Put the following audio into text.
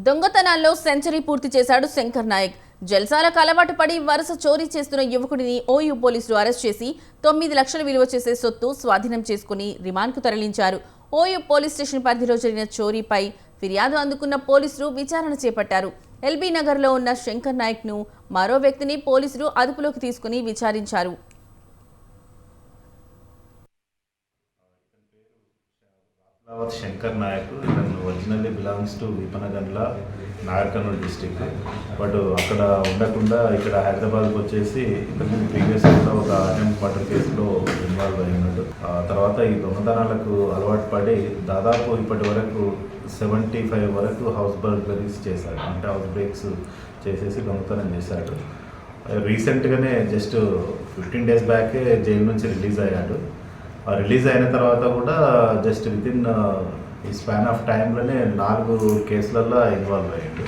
దొంగతనాల్లో century పూర్తి చేశాడు శంకర్ నాయక్. జల్సాలకు అలవాటు పడి వరుస చోరీ చేస్తున్న యువకుడిని ఓయూ పోలీసులు అరెస్ట్ చేసి 9 లక్షల విలువ చేసే సొత్తు స్వాధీనం చేసుకుని రిమాండ్కు తరలించారు. ఓయూ పోలీస్ స్టేషన్ పరిధిలో జరిగిన చోరీపై ఫిర్యాదు అందుకున్న పోలీసులు విచారణ చేపట్టారు. ఎల్బీ నగర్లో ఉన్న శంకర్ నాయక్ను మరో వ్యక్తిని పోలీసులు అదుపులోకి తీసుకుని విచారించారు. శంకర్ నాయక్ ఇతను originally belongs to Vipanagandla Nagar Kurnool district. But అక్కడ ఉండకుండా ఇక్కడ హైదరాబాద్కి వచ్చేసి ఇతను ప్రీవియస్ కూడా ఒక అటెంప్ట్ మర్డర్ కేసులో ఇన్వాల్వ్ అయినాడు. తర్వాత ఈ దొంగతనాలకు అలవాటు పడి దాదాపు ఇప్పటి వరకు 75 వరకు హౌస్ బర్గ్లరీస్ చేశాడు. అంటే హౌస్ బ్రేక్స్ చేసేసి దొంగతనం చేశాడు. రీసెంట్గానే జస్ట్ 15 డేస్ బ్యాకే జైలు నుంచి రిలీజ్ అయ్యాడు. రిలీజ్ అయిన తర్వాత కూడా జస్ట్ వితిన్ ఈ స్పాన్ ఆఫ్ టైంలోనే 4 కేసులలో ఇన్వాల్వ్ అయ్యాడు.